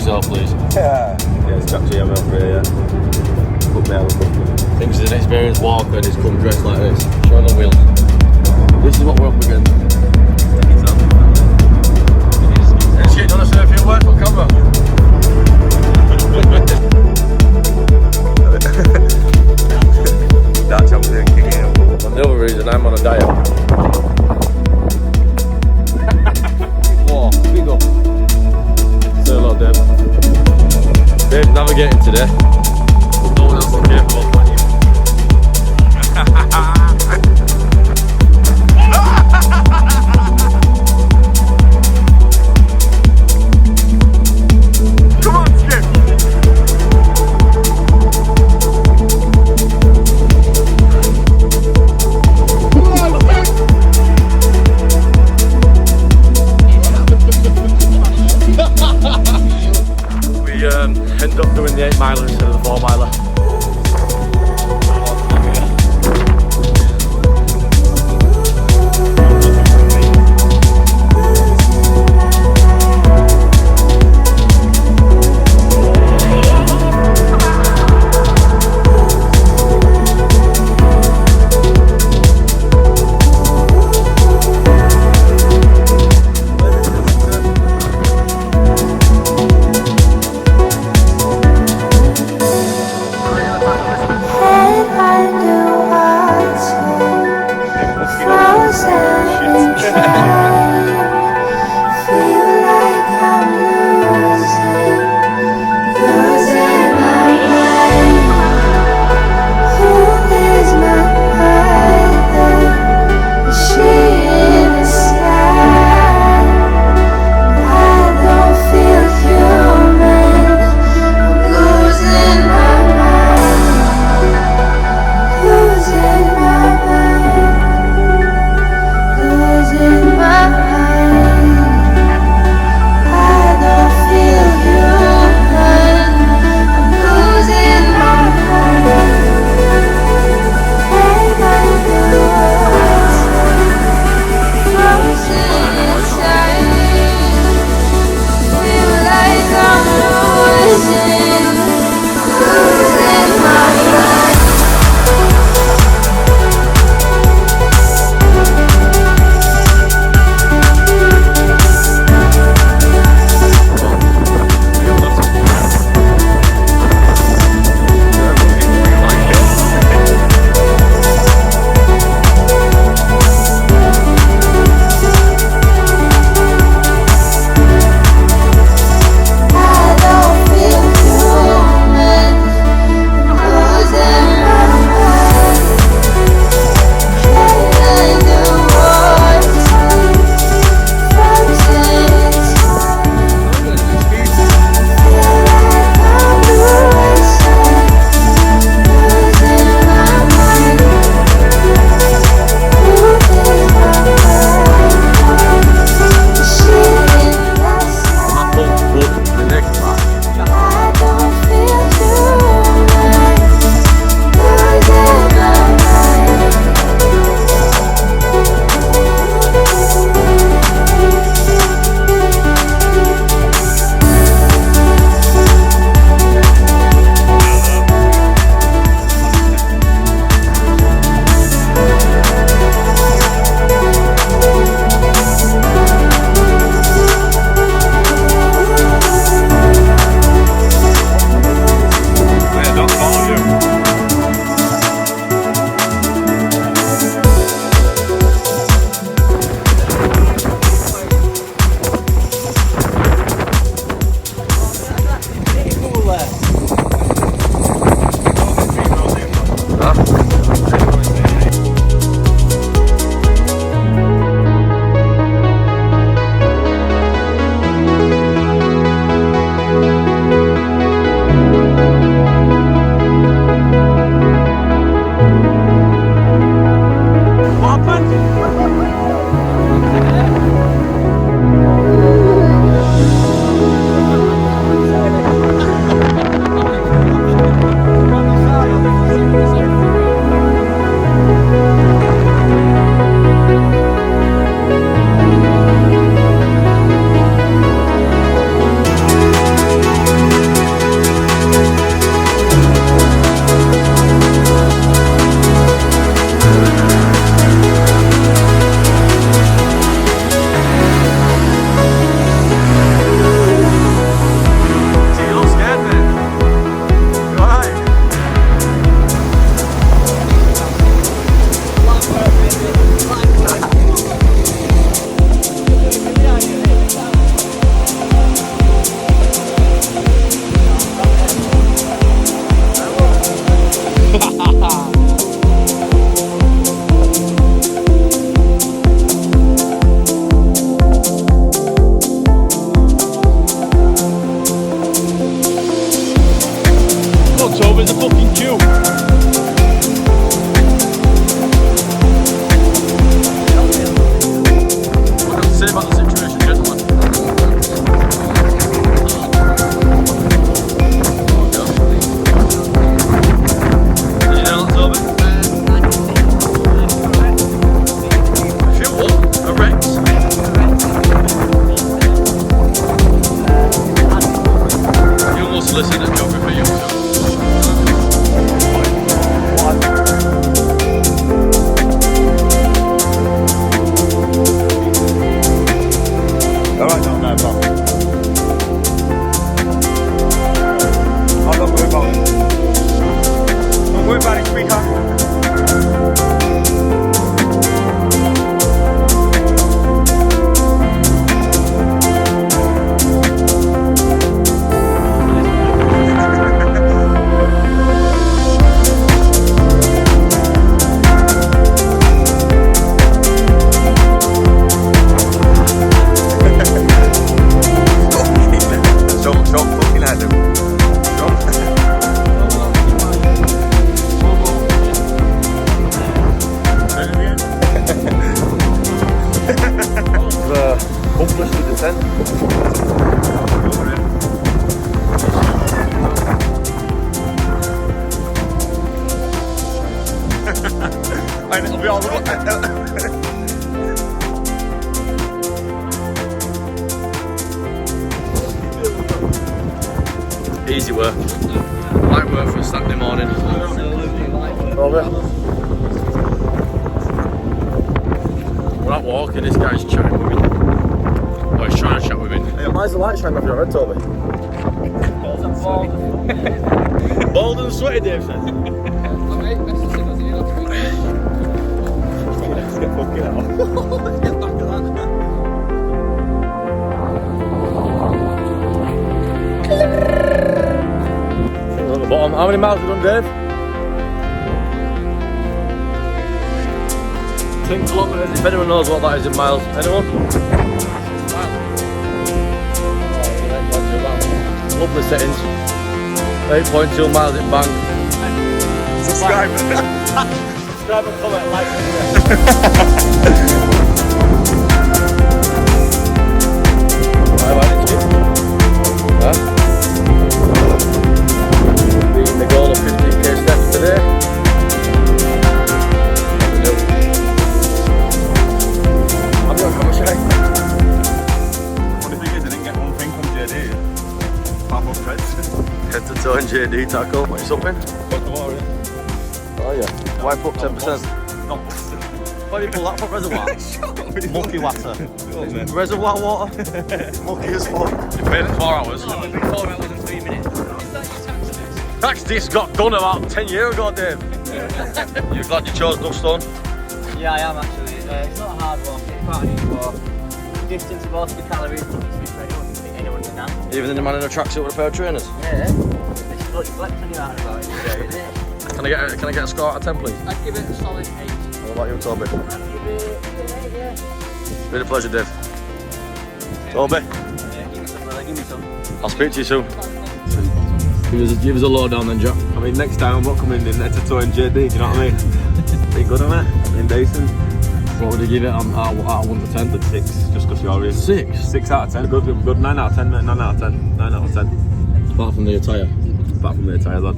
yourself, please. Yeah, it's got GM over here, yeah. Put me out. Thinks he's an experienced walker and he's come dressed like this. Show the wheels. This is what we're up against. Shit, don't I say a few words on camera? That champion kicking him. And the other reason I'm on a diet. Whoa, big up. Say hello, Dave. Dave's navigating today. No one else is capable of that. Come on, Skip! We ended up doing the 8 miler instead of the 4 miler. Easy work. Light work for a Saturday morning. Over. We're out walking, this guy's chatting with me. Oh, he's trying to chat with me. Hey, why is the light shining off your head, Toby? Bald and sweaty, Dave says. Let's get fucking out. Get back to that. At the bottom. How many miles have we done, Dave? 10 kilometres, if anyone knows what that is in miles. Anyone? Lovely settings. 8.2 miles in bank. Subscribe. Subscribe and comment, like. Beating the goal of 15k steps today. I'm not coming shy. Funny thing is, I didn't get one thing from JD. Half up threads. Head to toe and JD tackle. What are you supping? Got the water in. Oh yeah. Wipe up 10%. Not Why do you pull that from reservoir? Mucky water. Reservoir water? Mucky as fuck. You paid it 4 hours. 4 hours and 3 minutes. Tax this got done about 10 years ago, Dave. You're glad you chose Dovestones? Yeah, I am actually. It's not a hard walk, it's quite an easy walk. Distance of all the calories, it's good for anyone can now. Even the man in a tracksuit with a pair of trainers. Yeah. This is what you flex when you're out and about it today, isn't it? Can I get a score out of 10, please? I'd give it a solid 8. What about you, Toby? I'd give it 8, yeah. It's been a pleasure, Dave. Toby, Yeah, give me some, brother, give me some. I'll speak to you soon. Give us a lowdown then, Jack. I mean, next time I'm not coming in head to toe in JD, do you know what I mean? Be good on it. In decent. What would you give it out of 1 to 10? 6, just because you're in. 6? 6 out of 10. Good, 9 out of 10, mate. 9 out of 10. 9 out of 10. Apart from the attire. Apart from the tyres, lad.